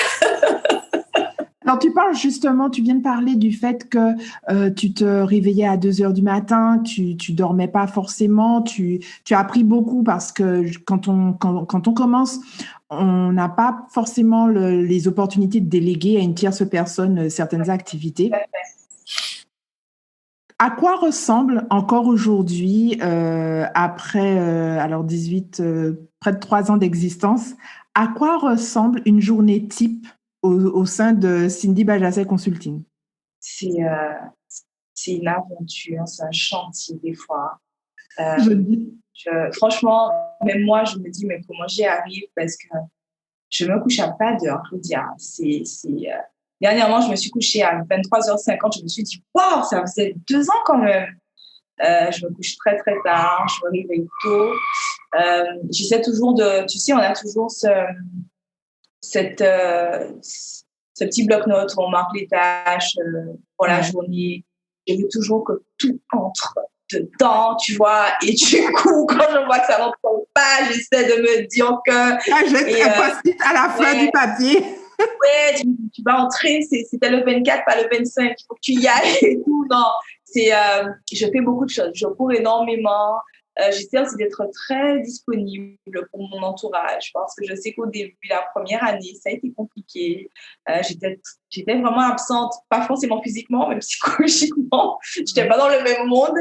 Alors, tu parles justement, tu viens de parler du fait que tu te réveillais à 2 heures du matin, tu dormais pas forcément, tu as appris beaucoup parce que quand on commence, on n'a pas forcément les opportunités de déléguer à une tierce personne certaines activités. À quoi ressemble encore aujourd'hui, après alors 18, près de 3 ans d'existence, à quoi ressemble une journée type au sein de Cindy Bajazet Consulting? C'est une aventure, c'est un chantier des fois. Franchement, même moi, je me dis, mais comment j'y arrive? Parce que je me couche à pas d'heure, Claudia. Dernièrement, je me suis couchée à 23h50. Je me suis dit, waouh, ça faisait 2 ans quand même. Je me couche très, très tard. Je me réveille tôt. J'essaie toujours tu sais, on a toujours ce petit bloc-notes où on marque les tâches pour la journée. Je veux toujours que tout entre dedans, tu vois. Et du coup, quand je vois que ça n'entre pas, j'essaie de me dire que... J'ai un post-it à la fin du papier. Ouais, tu vas entrer, c'était le 24, pas le 25, il faut que tu y ailles et tout. Non, je fais beaucoup de choses, je cours énormément. J'essaie aussi d'être très disponible pour mon entourage parce que je sais qu'au début, la première année, ça a été compliqué. J'étais vraiment absente, pas forcément physiquement, mais psychologiquement. Je n'étais pas dans le même monde.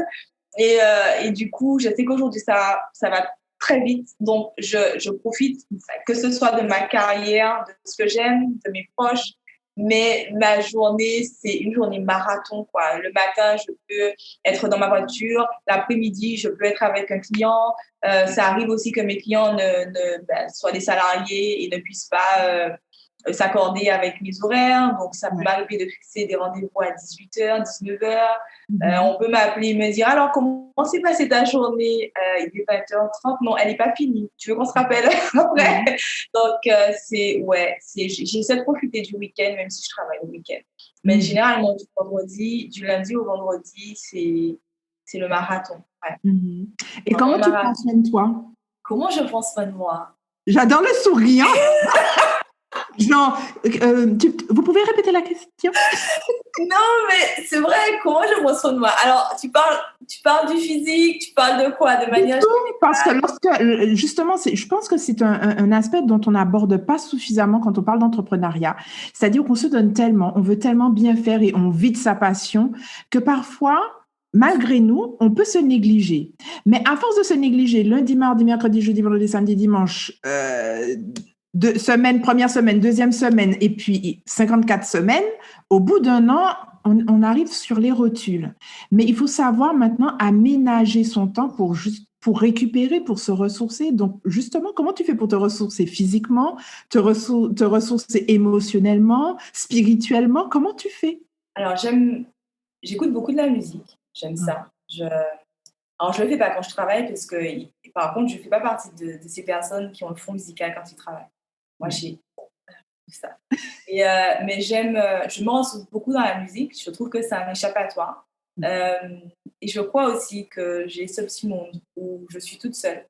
Et du coup, je sais qu'aujourd'hui, ça va très vite. Donc, je profite, que ce soit de ma carrière, de ce que j'aime, de mes proches. Mais ma journée, c'est une journée marathon, quoi. Le matin, je peux être dans ma voiture. L'après-midi, je peux être avec un client. Ça arrive aussi que mes clients soient des salariés et ne puissent pas s'accorder avec mes horaires. Donc, ça peut m'arriver de fixer des rendez-vous à 18h, 19h. On peut m'appeler et me dire, alors, comment s'est passée ta journée? Il est 20h30. Non, elle n'est pas finie. Tu veux qu'on se rappelle après? Donc, j'essaie de profiter du week-end, même si je travaille le week-end. Mais généralement, du lundi au vendredi, c'est le marathon. Ouais. Et comment tu prends soin de toi? Comment je prends soin de moi? J'adore le sourire. Non, vous pouvez répéter la question? Non, mais c'est vrai, comment je prends soin de moi? Alors, tu parles du physique, tu parles de quoi? De manière générale? Parce que justement, je pense que c'est un aspect dont on n'aborde pas suffisamment quand on parle d'entrepreneuriat. C'est-à-dire qu'on se donne tellement, on veut tellement bien faire et on vit de sa passion que parfois, malgré nous, on peut se négliger. Mais à force de se négliger, lundi, mardi, mercredi, jeudi, vendredi, samedi, dimanche, première semaine, deuxième semaine, et puis 54 semaines, au bout d'un an, on arrive sur les rotules. Mais il faut savoir maintenant aménager son temps pour récupérer, pour se ressourcer. Donc, justement, comment tu fais pour te ressourcer physiquement, te ressourcer émotionnellement, spirituellement? Comment tu fais? Alors, j'écoute beaucoup de la musique. J'aime ça. Alors, je le fais pas quand je travaille parce que, par contre, je fais pas partie de ces personnes qui ont le fond musical quand ils travaillent. Moi, j'ai ça. Mais je me ressource beaucoup dans la musique. Je trouve que c'est un échappatoire. Et je crois aussi que j'ai ce petit monde où je suis toute seule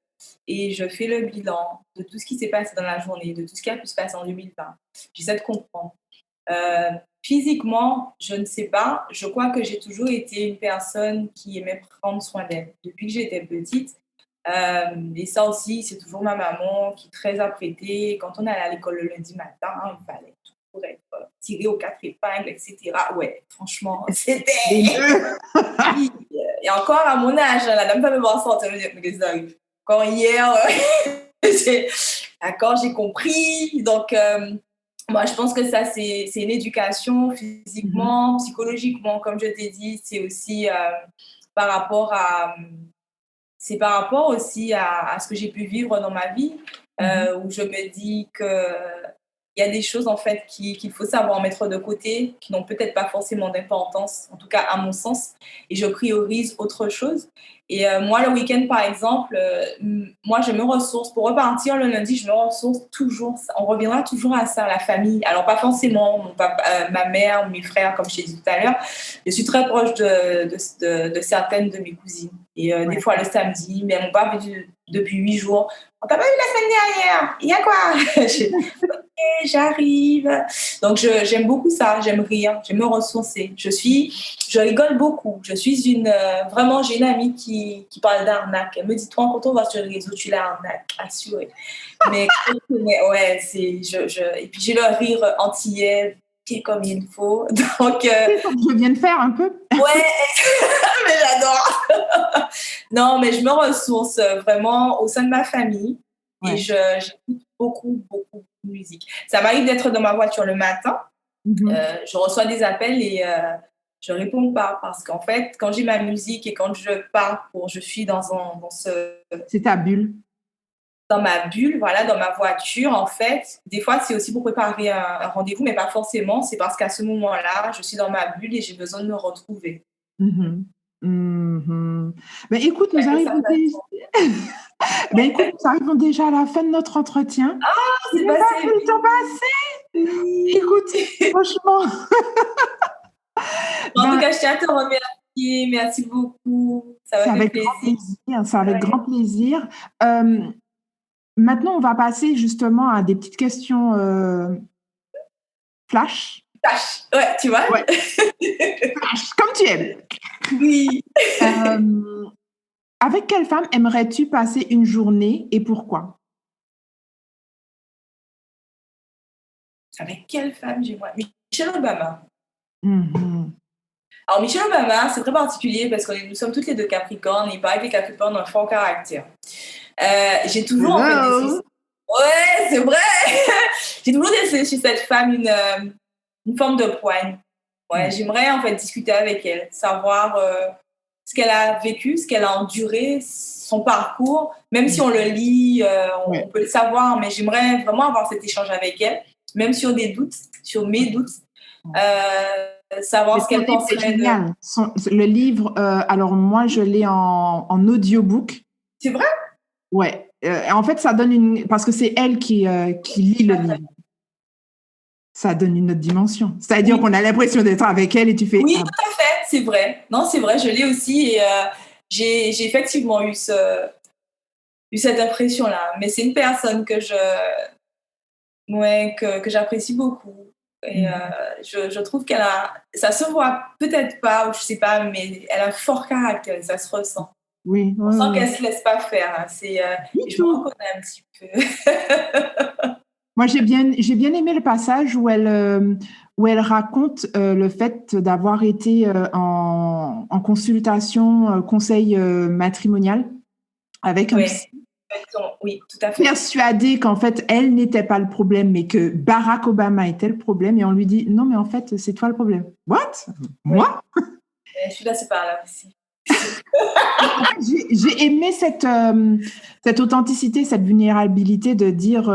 et je fais le bilan de tout ce qui s'est passé dans la journée, de tout ce qui a pu se passer en 2020. J'essaie de comprendre. Physiquement, je ne sais pas. Je crois que j'ai toujours été une personne qui aimait prendre soin d'elle depuis que j'étais petite. Et ça aussi, c'est toujours ma maman qui est très apprêtée. Quand on allait à l'école le lundi matin, il fallait toujours être tiré aux 4 épingles, etc. Ouais, franchement, c'était... Et encore à mon âge, la dame va me voir sortir, elle me dit, mais qu'est-ce qui arrive? Encore hier, d'accord, j'ai compris. Donc, moi, je pense que ça, c'est une éducation physiquement, psychologiquement, comme je t'ai dit. C'est aussi par rapport aussi à ce que j'ai pu vivre dans ma vie, où je me dis qu'il y a des choses, en fait, qu'il faut savoir mettre de côté, qui n'ont peut-être pas forcément d'importance, en tout cas à mon sens, et je priorise autre chose. Et moi, le week-end, par exemple, moi, je me ressource. Pour repartir le lundi, je me ressource toujours. On reviendra toujours à ça, la famille. Alors, pas forcément mon papa, ma mère, mes frères, comme je t'ai dit tout à l'heure. Je suis très proche de certaines de mes cousines. Et des fois, le samedi, mais elles m'ont pas vu depuis 8 jours. On t'a pas vu la semaine dernière? Il y a quoi? Ok, j'arrive. Donc, j'aime beaucoup ça. J'aime rire. J'aime me ressourcer. Je rigole beaucoup. Vraiment, j'ai une amie qui parle d'arnaque. Elle me dit, toi, quand on va sur les réseaux, tu l'arnaques, assuré. Mais ouais, et puis j'ai le rire antillais qui est comme il faut. Donc, je viens de faire un peu. Ouais, mais j'adore. Non, mais je me ressource vraiment au sein de ma famille. Ouais. Et j'écoute beaucoup, beaucoup de musique. Ça m'arrive d'être dans ma voiture le matin. Je reçois des appels et je réponds pas parce qu'en fait, quand j'ai ma musique et quand je pars, je suis dans ce... C'est ta bulle. Dans ma bulle, voilà, dans ma voiture, en fait. Des fois, c'est aussi pour préparer un rendez-vous, mais pas forcément. C'est parce qu'à ce moment-là, je suis dans ma bulle et j'ai besoin de me retrouver. Ben, écoute, nous arrivons déjà à la fin de notre entretien. Ah, c'est passé. Le temps passé. Écoute, franchement. En tout cas, je tiens à te remercier. Merci beaucoup. Ça m'a fait plaisir. C'est avec grand plaisir. Maintenant, on va passer justement à des petites questions flash. Flash, ouais, tu vois. Ouais. Flash, comme tu aimes. Oui. Avec quelle femme aimerais-tu passer une journée et pourquoi? Avec quelle femme j'aimerais? Michelle Obama. Alors, Michelle Obama, c'est très particulier parce que nous sommes toutes les deux Capricornes et pareil que les Capricornes ont un fort caractère. J'ai toujours en fait ouais, c'est vrai. J'ai toujours laissé chez cette femme une forme de poigne. Ouais, j'aimerais en fait discuter avec elle, savoir ce qu'elle a vécu, ce qu'elle a enduré, son parcours. Même si on le lit, on peut le savoir, mais j'aimerais vraiment avoir cet échange avec elle, même sur des doutes, sur mes doutes. Savoir ce qu'elle penserait de... Le livre, alors moi je l'ai en audiobook. C'est vrai? Ouais. En fait, ça donne parce que c'est elle qui lit le livre. Ça donne une autre dimension. C'est-à-dire qu'on a l'impression d'être avec elle et tu fais... Oui, tout à fait, c'est vrai. Non, c'est vrai, je l'ai aussi et j'ai effectivement eu cette impression-là. Mais c'est une personne que j'apprécie beaucoup. Et je trouve qu'elle a... Ça se voit peut-être pas, ou je sais pas, mais elle a un fort caractère, ça se ressent. Oui. On sent qu'elle se laisse pas faire. Hein. Je me reconnais un petit peu. Moi, j'ai bien aimé le passage où elle raconte le fait d'avoir été en consultation, conseil matrimonial avec un psy. Oui, tout à fait. Persuadée qu'en fait, elle n'était pas le problème, mais que Barack Obama était le problème. Et on lui dit, non, mais en fait, c'est toi le problème. What? Moi? Oui. Je suis passée par là aussi. J'ai aimé cette authenticité, cette vulnérabilité de dire,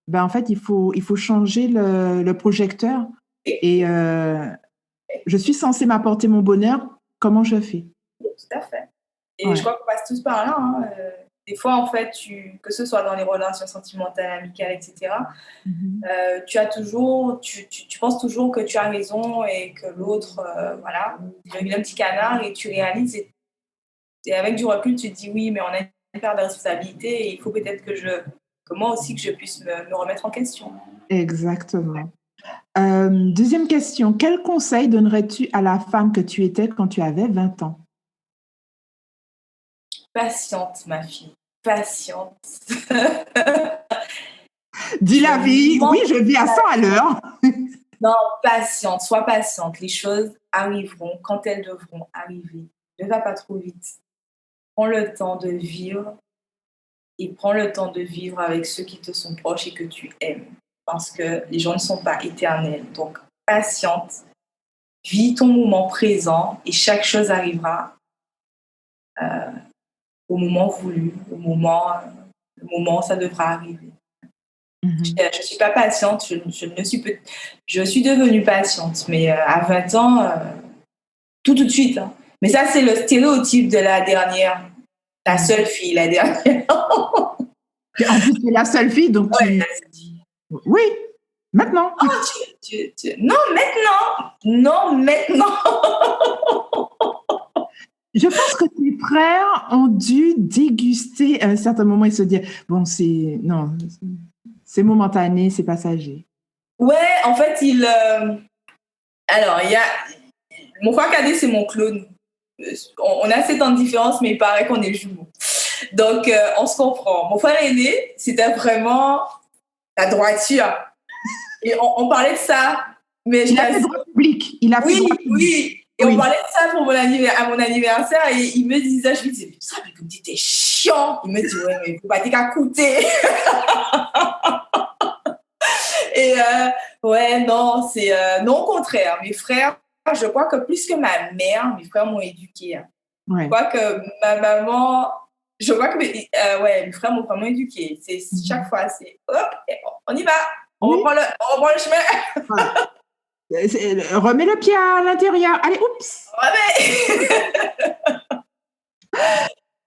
ben en fait, il faut changer le projecteur. Et je suis censée m'apporter mon bonheur. Comment je fais? Oui, tout à fait. Et je crois qu'on passe tous par là. Hein. Des fois, en fait, que ce soit dans les relations sentimentales, amicales, etc., tu penses toujours que tu as raison et que l'autre, voilà, il a un petit canard et tu réalises. Et avec du recul, tu te dis oui, mais on a une part de responsabilité et il faut peut-être que moi aussi, que je puisse me remettre en question. Exactement. Deuxième question. Quel conseil donnerais-tu à la femme que tu étais quand tu avais 20 ans? Patiente, ma fille. Patiente. Dis la vie. Oui, je vis à 100 à l'heure. Non, patiente. Sois patiente. Les choses arriveront quand elles devront arriver. Ne va pas trop vite. Prends le temps de vivre et prends le temps de vivre avec ceux qui te sont proches et que tu aimes. Parce que les gens ne sont pas éternels. Donc, patiente. Vis ton moment présent et chaque chose arrivera au moment voulu, le moment où ça devra arriver. Je ne suis pas patiente, je suis devenue patiente, mais à 20 ans, tout de suite. Hein. Mais ça, c'est le stéréotype de la dernière, la seule fille, la dernière. En plus, tu es la seule fille, donc Oui, maintenant. Oh, Non, maintenant. Non, maintenant. Je pense que tes frères ont dû déguster à un certain moment et se dire, bon, c'est momentané, c'est passager. Ouais, en fait, alors, mon frère cadet, c'est mon clone. On a 7 ans de différence, mais il paraît qu'on est jumeaux. Donc, on se comprend. Mon frère aîné, c'était vraiment la droiture. Et on parlait de ça. Mais il a fait droit public. Il a fait droit public. Oui. Et on parlait de ça pour à mon anniversaire. Et il me disait, je lui disais, ça, mais comme tu étais chiant. Il me dit, ouais, mais il ne faut pas dire qu'à coûter. Et ouais, non, c'est non, au contraire. Mes frères, je crois que plus que ma mère, mes frères m'ont éduquée. Hein. Ouais. Je crois que ma maman, mes frères m'ont vraiment éduquée. C'est chaque fois, c'est hop, on y va, on reprend le chemin. Voilà. Remets le pied à l'intérieur. Allez, oups. Remets.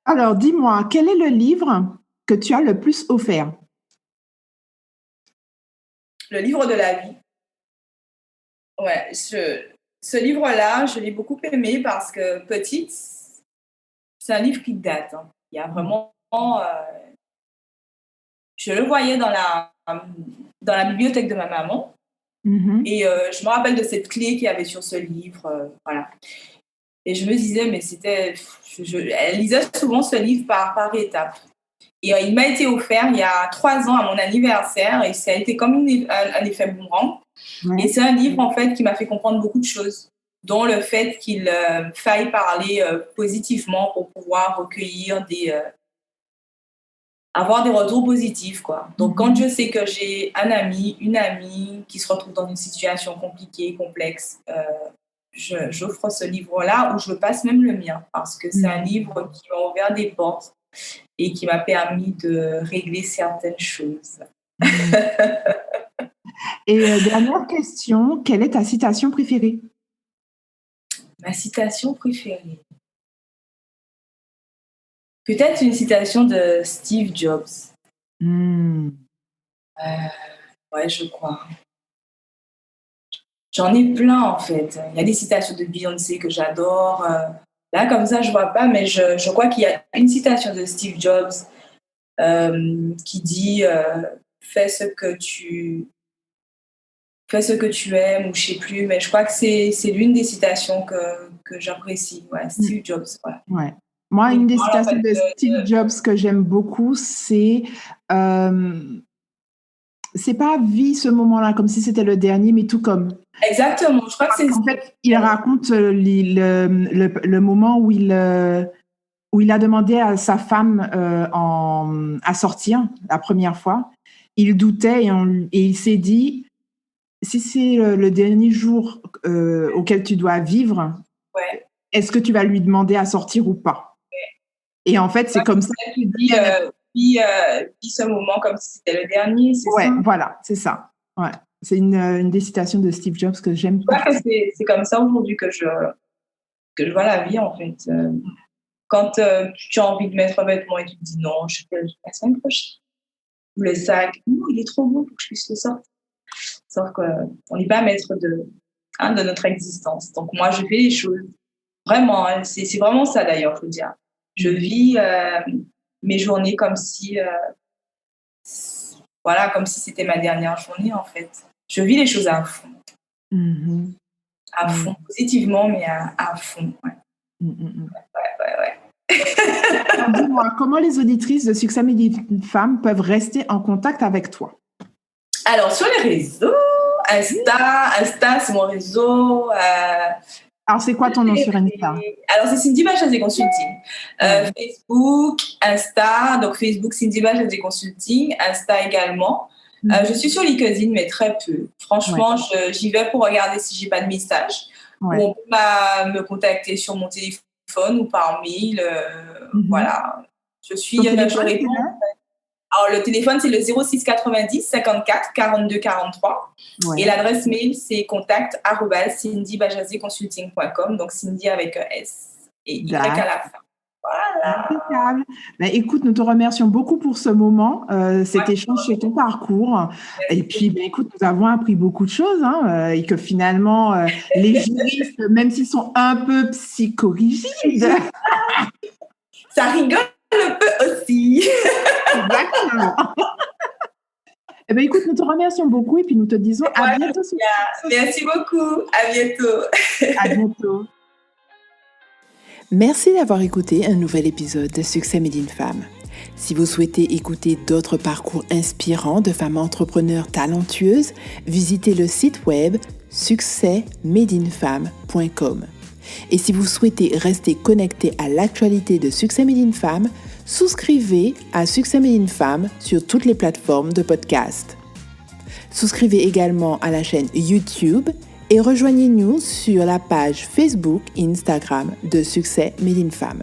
Alors, dis-moi, quel est le livre que tu as le plus offert? Le livre de la vie. Ouais, ce livre-là, je l'ai beaucoup aimé parce que petite, c'est un livre qui date. Hein. Il y a vraiment... je le voyais dans la bibliothèque de ma maman. Et je me rappelle de cette clé qu'il y avait sur ce livre. Voilà. Et je me disais, mais c'était... elle lisait souvent ce livre par étapes. Et il m'a été offert il y a 3 ans à mon anniversaire et ça a été comme un effet boomerang. Ouais. Et c'est un livre en fait qui m'a fait comprendre beaucoup de choses, dont le fait qu'il faille parler positivement pour pouvoir recueillir avoir des retours positifs, quoi. Donc quand je sais que j'ai un ami, une amie qui se retrouve dans une situation compliquée, complexe, j'offre ce livre-là ou je passe même le mien parce que c'est un livre qui m'a ouvert des portes et qui m'a permis de régler certaines choses. Et dernière question, quelle est ta citation préférée? Ma citation préférée? Peut-être une citation de Steve Jobs. Ouais, je crois. J'en ai plein, en fait. Il y a des citations de Beyoncé que j'adore. Là, comme ça, je vois pas, mais je crois qu'il y a une citation de Steve Jobs qui dit fais ce que tu aimes, ou je sais plus, mais je crois que c'est l'une des citations que j'apprécie. Ouais, Steve Jobs. Ouais. Moi, une des citations de Steve Jobs que j'aime beaucoup, c'est pas vis ce moment-là comme si c'était le dernier, mais tout comme. Exactement, je crois que c'est... En fait, il raconte le moment où il où il a demandé à sa femme à sortir la première fois. Il doutait et il s'est dit, si c'est le dernier jour auquel tu dois vivre, est-ce que tu vas lui demander à sortir ou pas? Et en fait, c'est comme ça que tu dis... Puis ce moment comme si c'était le dernier, c'est ça? Voilà, c'est ça. Ouais. C'est une des citations de Steve Jobs que j'aime beaucoup. C'est comme ça aujourd'hui que je vois la vie, en fait. Quand tu as envie de mettre un vêtement et tu te dis non, je fais la semaine prochaine. Ou le sac, il est trop beau pour que je puisse le sortir. Sauf qu'on n'est pas maître de notre existence. Donc moi, je fais les choses. Vraiment, c'est vraiment ça d'ailleurs, je veux dire. Je vis mes journées comme si c'était ma dernière journée, en fait. Je vis les choses à fond. À fond, positivement, mais à fond. Ouais. Ouais. Dis-moi, comment les auditrices de Succès Made in Femme peuvent rester en contact avec toi? Alors, sur les réseaux, Insta, c'est mon réseau. Alors, c'est quoi ton nom sur Insta? Alors, c'est Cindy Bajazé Consulting. Facebook, Insta. Donc, Facebook, Cindy Bajazé Consulting. Insta également. Je suis sur LinkedIn, mais très peu. Franchement, j'y vais pour regarder si j'ai pas de message. Ou on peut me contacter sur mon téléphone ou par mail. Voilà. Je réponds. Alors, le téléphone, c'est le 06 90 54 42 43. Et l'adresse mail, c'est contact@cindybajazéconsulting.com. Donc, Cindy avec un S et Y à la fin. Voilà. Impeccable. Ben, écoute, nous te remercions beaucoup pour ce moment, cet échange sur ton parcours. Et puis, écoute, nous avons appris beaucoup de choses et que finalement, les juristes, même s'ils sont un peu psychorigides, ça rigole un peu aussi. Exactement. Eh bien, écoute, nous te remercions beaucoup et puis nous te disons à bientôt. Merci beaucoup. À bientôt. À bientôt. Merci d'avoir écouté un nouvel épisode de Succès Made in Femme. Si vous souhaitez écouter d'autres parcours inspirants de femmes entrepreneurs talentueuses, visitez le site web succèsmadeinfemme.com. Et si vous souhaitez rester connecté à l'actualité de Succès Made in Femme, souscrivez à Succès Made in Femme sur toutes les plateformes de podcast. Souscrivez également à la chaîne YouTube et rejoignez-nous sur la page Facebook et Instagram de Succès Made in Femme.